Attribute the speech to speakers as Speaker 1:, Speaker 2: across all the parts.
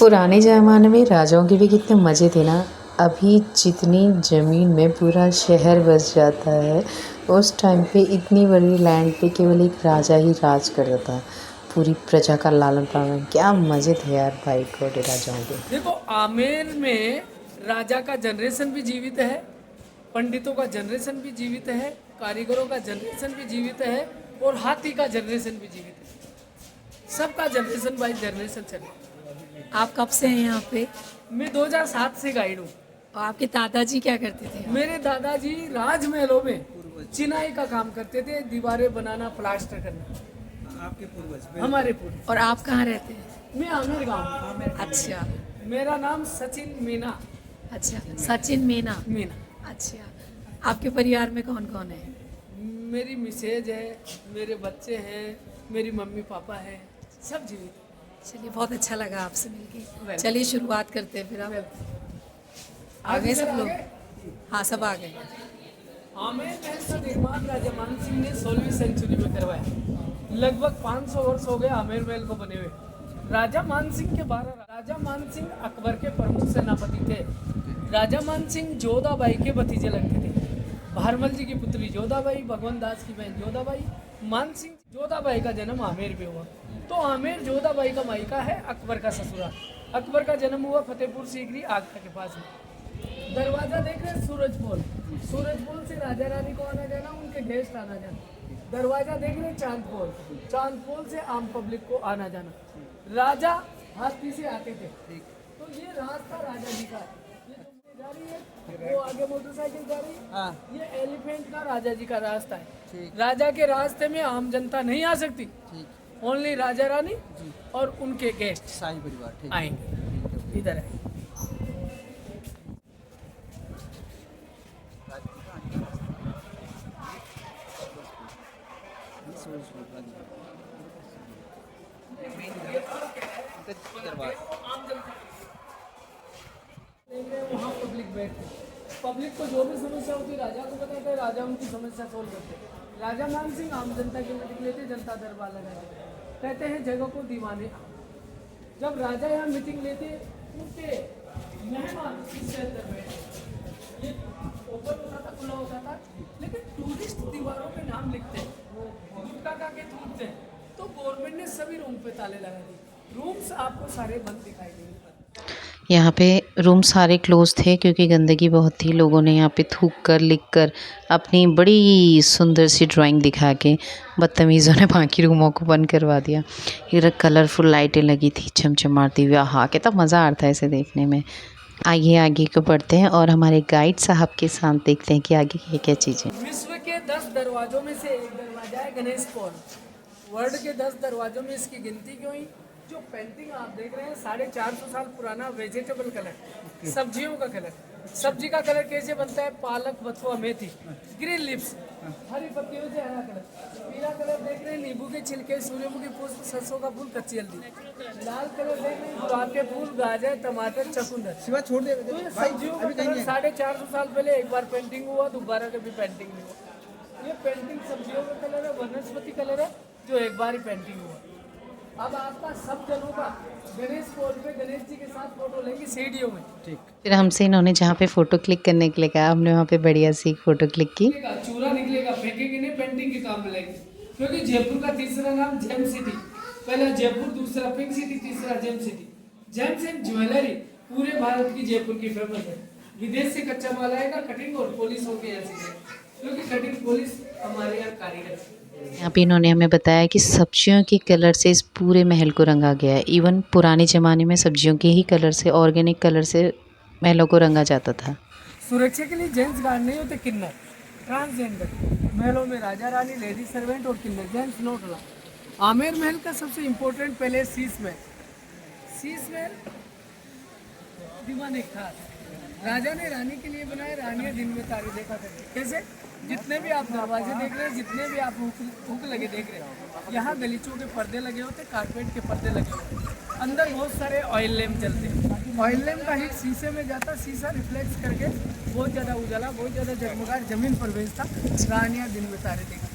Speaker 1: पुराने ज़माने में राजाओं के भी कितने मज़े थे ना। अभी जितनी ज़मीन में पूरा शहर बस जाता है, उस टाइम पे इतनी बड़ी लैंड पे केवल एक राजा ही राज करता था। पूरी प्रजा का लालन पालन, क्या मज़े थे यार भाई छोटे राजाओं के।
Speaker 2: देखो, आमेर में राजा का जनरेशन भी जीवित है, पंडितों का जनरेशन भी जीवित है, कारीगरों का जनरेशन भी जीवित है और हाथी का जनरेशन भी जीवित है। सबका जनरेशन बाई जनरेशन चल रहा है।
Speaker 3: आप कब से हैं यहाँ पे?
Speaker 2: मैं 2007 से गाइड हूँ।
Speaker 3: और आपके दादाजी क्या करते थे?
Speaker 2: मेरे दादाजी राजमहलों में चिनाई का काम करते थे, दीवारें बनाना, प्लास्टर करना।
Speaker 4: आपके पूर्वज
Speaker 2: हमारे पूर्व।
Speaker 3: और आप कहाँ रहते हैं?
Speaker 2: मैं आमेर गाँव।
Speaker 3: अच्छा
Speaker 2: मेरा नाम सचिन मीना।
Speaker 3: अच्छा, सचिन मीना।
Speaker 2: मीना।
Speaker 3: अच्छा, आपके परिवार में कौन कौन है?
Speaker 2: मेरी मिसेज है, मेरे बच्चे हैं, मेरी मम्मी पापा हैं, सब जीवित।
Speaker 3: चलिए, बहुत अच्छा लगा आपसे मिलके।
Speaker 2: Welcome.
Speaker 3: चलिए शुरुआत करते हैं फिर। आप आ गए सब लोग? हाँ, सब आ गए।
Speaker 2: आमेर महल का निर्माण राजा मान सिंह ने 16वीं सेंचुरी में करवाया। लगभग 500 वर्ष हो गए आमेर महल को बने हुए। राजा मान सिंह के 12 राजा मान सिंह अकबर के प्रमुख सेनापति थे। राजा मान सिंह जोधाबाई के भतीजे लगते थे। भारमल जी की पुत्री जोधाबाई, भगवान दास की बहन जोधाबाई। मान सिंह जोधाबाई का जन्म आमेर में हुआ, तो आमेर जोधाबाई का मायका है, अकबर का ससुराल। अकबर का जन्म हुआ फतेहपुर सीकरी, आगरा के पास में। दरवाजा देख रहे हैं, सूरजपोल। सूरजपोल से राजा रानी को आना जाना, उनके गेस्ट आना जाना। दरवाजा देख रहे हैं, चांदपोल। चांदपोल से आम पब्लिक को आना जाना। राजा हाथी से आते थे, तो ये रास्ता राजा जी का है। ये जो जा रही है, वो आगे मोटरसाइकिल जा रही है। ये एलिफेंट का राजा जी का रास्ता है। राजा के रास्ते में आम जनता नहीं आ सकती, ओनली राजा रानी और उनके गेस्ट
Speaker 4: शाही परिवार
Speaker 2: आएंगे। इधर है। वहाँ पब्लिक बैठती, पब्लिक को जो भी समस्या होती राजा को बताते हैं, राजा उनकी समस्या सोल्व करते। राजा मान सिंह आम जनता की मीटिंग लेते, जनता दरबार लगाते, कहते हैं जगह को दीवाने। जब राजा यहाँ मीटिंग लेते, उनके मेहमान इससे अंदर बैठे। ये ओपन होता था, खुला होता था, लेकिन टूरिस्ट दीवारों पे नाम लिखते हैं, गुटखा खा के थूकते हैं, तो गवर्नमेंट ने सभी रूम पे ताले लगा दिए। रूम्स आपको सारे बंद दिखाई देंगे।
Speaker 1: यहाँ पे रूम सारे क्लोज थे क्योंकि गंदगी बहुत थी। लोगों ने यहाँ पे थूक कर, लिख कर, अपनी बड़ी सुंदर सी ड्राइंग दिखा के बदतमीज़ों ने बाकी रूमों को बंद करवा दिया। इधर कलरफुल लाइटें लगी थी चमचमाती हुई। हाँ, कितना मज़ा आता है इसे देखने में। आगे आगे को बढ़ते हैं और हमारे गाइड साहब के साथ देखते हैं कि आगे क्या चीज़ें।
Speaker 2: विश्व के 10 दरवाजों में से एक दरवाजा है गणेश पॉल। वर्ल्ड के 10 दरवाजों में इसकी गिनती क्यों हुई? जो पेंटिंग आप देख रहे हैं, 450 साल पुराना वेजिटेबल कलर, सब्जियों का कलर। सब्जी का कलर कैसे बनता है? पालक, बथुआ, मेथी, ग्रीन लिप्स, हरी पत्तियों से हरा कलर। पीला कलर देख रहे हैं, नींबू के छिलके, सूर्यमुखी पुष्प, सरसों का फूल, कच्ची हल्दी। लाल कलर देख रहे हैं, गुलाब के फूल, गाजर, टमाटर, चकुंदर।
Speaker 4: शिवा छोड़ दे
Speaker 2: तो ये सब्जियों का कलर 450 साल पहले एक बार पेंटिंग हुआ, दोबारा कभी पेंटिंग नहीं हुआ। ये पेंटिंग सब्जियों का कलर है, वनस्पति कलर है, जो एक बार ही पेंटिंग हुआ। अब आपका सब जनों का गणेश पोल पे गणेश जी के साथ फोटो लेंगे सीढ़ियों में।
Speaker 4: ठीक।
Speaker 1: फिर हमसे इन्होंने जहाँ पे फ़ोटो क्लिक करने के लिए कहा, हमने वहाँ पे बढ़िया सी फ़ोटो क्लिक की।
Speaker 2: चूरा निकलेगा, फेंकेंगे नहीं, पेंटिंग के काम में लेंगे। क्योंकि जयपुर का तीसरा नाम जेम सिटी, पहला जयपुर, दूसरा पिंक सिटी, तीसरा gem city. Gems and jewellery पूरे भारत की जयपुर की फेमस है। विदेश से कच्चा माल आएगा, कटिंग और पॉलिश होगी ऐसी, क्योंकि कटिंग पॉलिश हमारे यहाँ कारीगर।
Speaker 1: यहाँ पे इन्होंने हमें बताया कि सब्जियों के कलर से इस पूरे महल को रंगा गया है। इवन पुराने ज़माने में सब्जियों के ही कलर से, ऑर्गेनिक कलर से महलों को रंगा जाता था।
Speaker 2: सुरक्षा के लिए जेंट्स गार्ड नहीं होते, किन्नर, ट्रांसजेंडर। महलों में राजा रानी, लेडी सर्वेंट और किन्नर, जेंट्स नोट अलाउड। आमेर महल का सबसे इम्पोर्टेंट पहले शीश महल। शीश महल दीवाने था, राजा ने रानी के लिए बनाए। रानियां दिन में तारे देखा करती। कैसे? जितने भी आप दरवाजे देख रहे हैं, जितने भी आप हुक लगे देख रहे हैं, यहाँ गलीचों के पर्दे लगे होते, कारपेट के पर्दे लगे होते, अंदर बहुत सारे ऑयल लैम्प जलते हैं। ऑयल लैम्प का हीट शीशे में जाता, शीशा रिफ्लेक्ट करके बहुत ज़्यादा उजाला, बहुत ज़्यादा जगमगाहट जमीन पर भेजता। रानियाँ दिन में तारे देखा।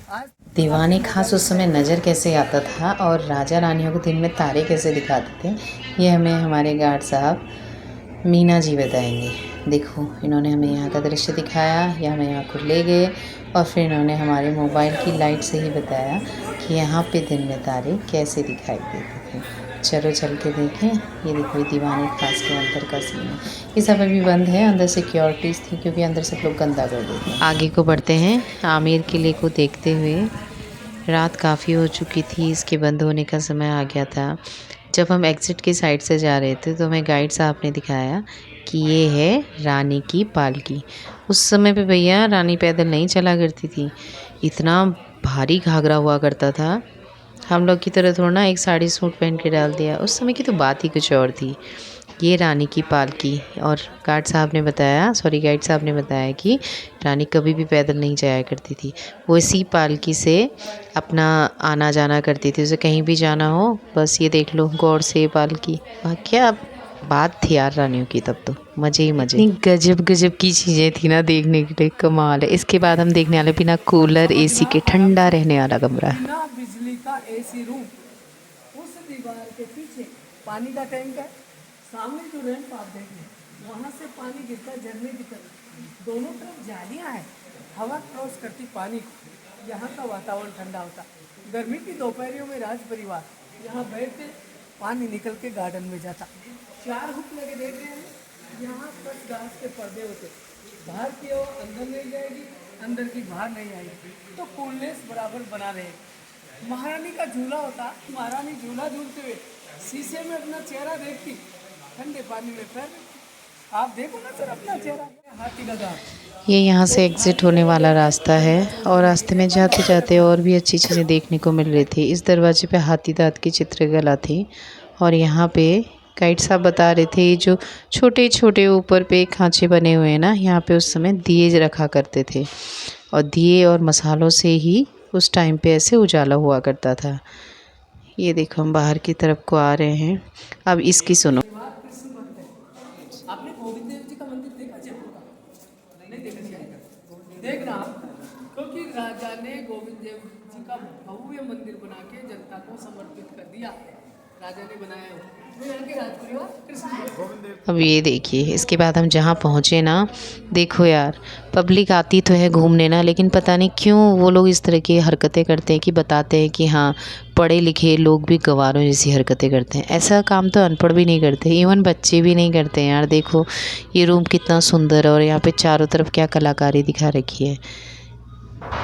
Speaker 2: आज
Speaker 1: दीवाने खास उस समय नज़र कैसे आता था और राजा रानियों को दिन में तारे कैसे दिखाते थे, ये हमें हमारे गार्ड साहब मीना जी बताएंगे। देखो इन्होंने हमें यहाँ का दृश्य दिखाया या हमें यहाँ को ले गए और फिर इन्होंने हमारे मोबाइल की लाइट से ही बताया कि यहाँ पे दिन में तारे कैसे दिखाई देते थे। चलो चल के देखें। ये देखो ये दीवाने खास के अंदर का सीन है। ये सब अभी बंद है, अंदर सिक्योरिटीज़ थी क्योंकि अंदर सब लोग गंदा कर देते हैं। आगे को बढ़ते हैं। आमेर किले को देखते हुए रात काफ़ी हो चुकी थी, इसके बंद होने का समय आ गया था। जब हम एग्ज़िट की साइड से जा रहे थे तो हमें गाइड साहब ने दिखाया कि ये है रानी की पालकी। उस समय पे भैया रानी पैदल नहीं चला करती थी, इतना भारी घाघरा हुआ करता था। हम लोग की तरह थोड़ा ना एक साड़ी सूट पहन के डाल दिया, उस समय की तो बात ही कुछ और थी। ये रानी की पालकी। और गाइड साहब ने बताया कि रानी कभी भी पैदल नहीं जाया करती थी, वो इसी पालकी से अपना आना जाना करती थी। उसे कहीं भी जाना हो बस ये देख लो गौर से ये पालकी। क्या बात थी यार रानियों की, तब तो मज़े ही मज़े। इतनी गजब गजब की चीज़ें थी ना देखने के लिए, कमाल है। इसके बाद हम देखने वाले बिना कूलर एसी के ठंडा रहने वाला कमरा।
Speaker 2: बिना बिजली का एसी रूम, उस दीवार के पीछे पानी का टैंक है, सामने जो रैंप आप देखें वहाँ से पानी गिरता है झरने की तरफ, दोनों तरफ जालियाँ हैं, हवा क्रॉस करती पानी को। यहाँ का वातावरण ठंडा होता। गर्मी की दोपहरियों में राज परिवार यहाँ बैठते, पानी निकल के गार्डन में जाता। 4 हुक लगे देख रहे हैं, यहाँ पर घास के पर्दे होते, बाहर की ओर अंदर नहीं जाएगी, अंदर की बाहर नहीं आएगी, तो कूलनेस बराबर बना रहेगा। महारानी का झूला होता, महारानी झूला झूलते हुए शीशे में अपना चेहरा देखती, ठंडे पानी में पैर। आप देखो ना सर अपना चेहरा। हाथी का दांत।
Speaker 1: ये यहाँ से एग्ज़िट होने वाला रास्ता है और रास्ते में जाते जाते और भी अच्छी चीज़ें देखने को मिल रही थी। इस दरवाजे पे हाथी दांत की चित्रकला थी और यहाँ पे गाइड साहब बता रहे थे जो छोटे छोटे ऊपर पे खांचे बने हुए हैं ना, यहाँ पे उस समय दिए रखा करते थे और दिए और मसालों से ही उस टाइम पे ऐसे उजाला हुआ करता था। ये देखो हम बाहर की तरफ को आ रहे हैं। अब इसकी सुनो।
Speaker 2: आपने गोविंद देव जी का मंदिर देखा जयपुर का? नहीं देखा शायद, देखना क्योंकि राजा ने गोविंद देव जी का भव्य मंदिर बना के जनता को समर्पित कर दिया। राजा ने बनाया वो, तो यहाँ के राजपरिवार कृष्ण।
Speaker 1: अब ये देखिए इसके बाद हम जहाँ पहुँचे ना, देखो यार पब्लिक आती तो है घूमने ना, लेकिन पता नहीं क्यों वो लोग इस तरह की हरकतें करते हैं कि बताते हैं कि हाँ पढ़े लिखे लोग भी गंवारों जैसी हरकतें करते हैं। ऐसा काम तो अनपढ़ भी नहीं करते, इवन बच्चे भी नहीं करते हैं यार। देखो ये रूम कितना सुंदर है और यहाँ पे चारों तरफ क्या कलाकारी दिखा रखी है,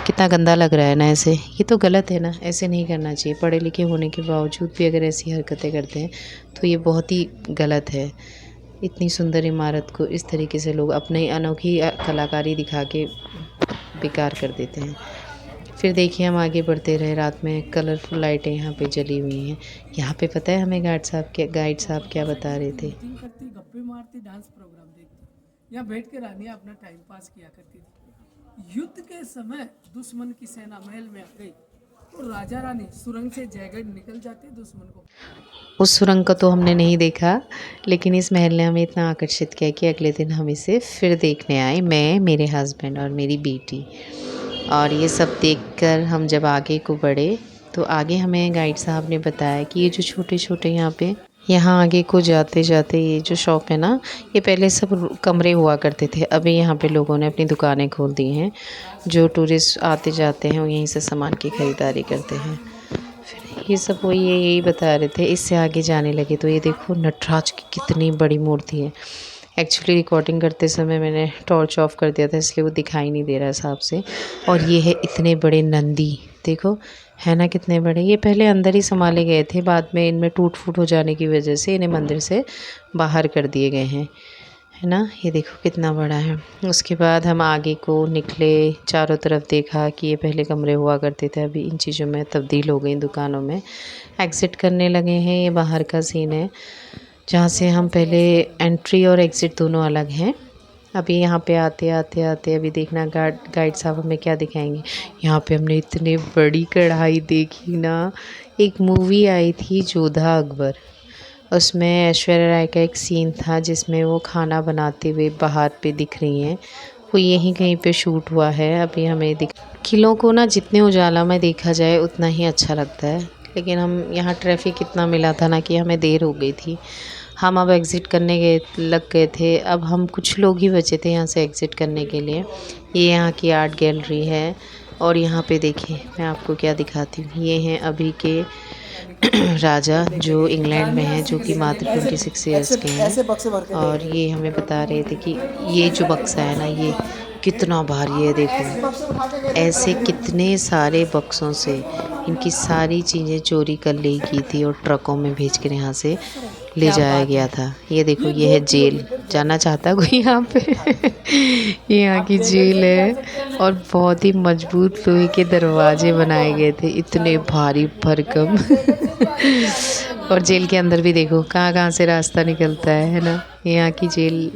Speaker 1: कितना गंदा लग रहा है ना ऐसे। ये तो गलत है ना, ऐसे नहीं करना चाहिए। पढ़े लिखे होने के बावजूद भी अगर ऐसी हरकतें करते हैं तो ये बहुत ही गलत है। इतनी सुंदर इमारत को इस तरीके से लोग अपनी अनोखी कलाकारी दिखा के बेकार कर देते हैं। फिर देखिए हम आगे बढ़ते रहे, रात में कलरफुल लाइटें यहाँ पे जली हुई हैं। यहाँ पे पता है हमें गाइड साहब क्या बता रहे थे?
Speaker 2: मीटिंग करती, गप्पे मारती, डांस प्रोग्राम देखती, यहाँ बैठ के रानियाँ अपना टाइम पास किया करती थी। युद्ध के समय दुश्मन की सेना महल में आ गई तो राजा रानी सुरंग से जयगढ़ निकल जाते दुश्मन को।
Speaker 1: उस सुरंग का तो हमने नहीं देखा, लेकिन इस महल ने हमें इतना आकर्षित किया कि अगले दिन हम इसे फिर देखने आए, मैं, मेरे हस्बैंड और मेरी बेटी। और ये सब देखकर हम जब आगे को बढ़े तो आगे हमें गाइड साहब ने बताया कि ये जो छोटे छोटे यहाँ आगे को जाते जाते ये जो शॉप है ना, ये पहले सब कमरे हुआ करते थे। अभी यहाँ पे लोगों ने अपनी दुकानें खोल दी हैं, जो टूरिस्ट आते जाते हैं वो यहीं से सामान की ख़रीदारी करते हैं। फिर ये सब वही यही बता रहे थे। इससे आगे जाने लगे तो ये देखो नटराज की कितनी बड़ी मूर्ति है। एक्चुअली रिकॉर्डिंग करते समय मैंने टॉर्च ऑफ कर दिया था, इसलिए वो दिखाई नहीं दे रहा साफ से। और ये है इतने बड़े नंदी, देखो है ना कितने बड़े। ये पहले अंदर ही संभाले गए थे, बाद में इनमें टूट फूट हो जाने की वजह से इन्हें मंदिर से बाहर कर दिए गए हैं, है ना। ये देखो कितना बड़ा है। उसके बाद हम आगे को निकले, चारों तरफ देखा कि ये पहले कमरे हुआ करते थे, अभी इन चीज़ों में तब्दील हो गई दुकानों में। एग्ज़िट करने लगे हैं, ये बाहर का सीन है जहाँ से हम पहले एंट्री और एग्ज़िट दोनों अलग हैं। अभी यहाँ पे आते आते अभी देखना गाइड साहब हमें क्या दिखाएंगे। यहाँ पे हमने इतनी बड़ी कढ़ाई देखी ना। एक मूवी आई थी जोधा अकबर, उसमें ऐश्वर्या राय का एक सीन था जिसमें वो खाना बनाते हुए बाहर पे दिख रही हैं। वो यहीं कहीं पे शूट हुआ है। अभी हमें किलों को ना जितने उजाला में देखा जाए उतना ही अच्छा लगता है, लेकिन हम यहाँ ट्रैफिक इतना मिला था ना कि हमें देर हो गई थी। हम अब एग्ज़िट करने लग गए थे। अब हम कुछ लोग ही बचे थे यहाँ से एग्ज़िट करने के लिए। ये यहाँ की आर्ट गैलरी है और यहाँ पे देखिए मैं आपको क्या दिखाती हूँ। ये हैं अभी के राजा जो इंग्लैंड में हैं, जो कि मात्र 26 ईयर्स के हैं। और ये हमें बता रहे थे कि ये जो बक्सा है ना, ये कितना भारी है। देखो ऐसे कितने सारे बक्सों से इनकी सारी चीज़ें चोरी कर ली गई थी और ट्रकों में भेज कर यहाँ से ले जाया गया था। ये देखो ये है जेल। जाना चाहता कोई यहाँ पे? ये यहाँ की जेल है और बहुत ही मजबूत लोहे के दरवाजे बनाए गए थे, इतने भारी भरकम। और जेल के अंदर भी देखो कहाँ कहाँ से रास्ता निकलता है ना। यहाँ की जेल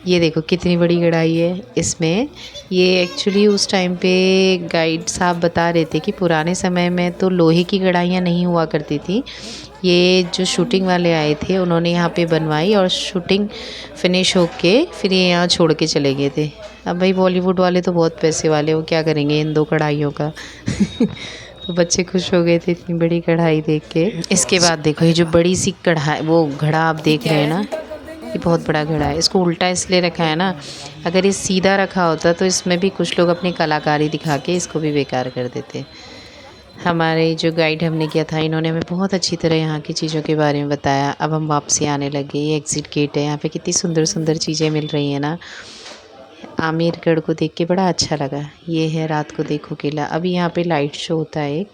Speaker 1: ये देखो कितनी बड़ी कढ़ाई है इसमें। ये एक्चुअली उस टाइम पे गाइड साहब बता रहे थे कि पुराने समय में तो लोहे की कढ़ाइयाँ नहीं हुआ करती थी। ये जो शूटिंग वाले आए थे उन्होंने यहाँ पे बनवाई और शूटिंग फिनिश होके फिर ये यहाँ छोड़ के चले गए थे। अब भाई बॉलीवुड वाले तो बहुत पैसे वाले, वो क्या करेंगे इन 2 कढ़ाइयों का। तो बच्चे खुश हो गए थे इतनी बड़ी कढ़ाई देख के। इसके बाद देखो ये जो बड़ी सी कढ़ाई, वो घड़ा आप देख रहे हैं ना, ये बहुत बड़ा घड़ा है। इसको उल्टा इसलिए रखा है ना, अगर ये सीधा रखा होता तो इसमें भी कुछ लोग अपनी कलाकारी दिखा के इसको भी बेकार कर देते। हमारे जो गाइड हमने किया था इन्होंने हमें बहुत अच्छी तरह यहाँ की चीज़ों के बारे में बताया। अब हम वापसी आने लगे। ये एग्ज़िट गेट है। यहाँ पे कितनी सुंदर सुंदर चीज़ें मिल रही हैं ना। आमेरगढ़ को देख के बड़ा अच्छा लगा। ये है रात को देखो किला। अभी यहाँ पे लाइट शो होता है एक,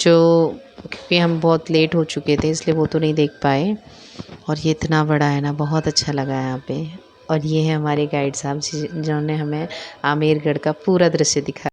Speaker 1: जो क्योंकि हम बहुत लेट हो चुके थे इसलिए वो तो नहीं देख पाए। और ये इतना बड़ा है ना, बहुत अच्छा लगा यहाँ पे। और ये है हमारे गाइड साहब जिन्होंने हमें आमेरगढ़ का पूरा दृश्य दिखाया।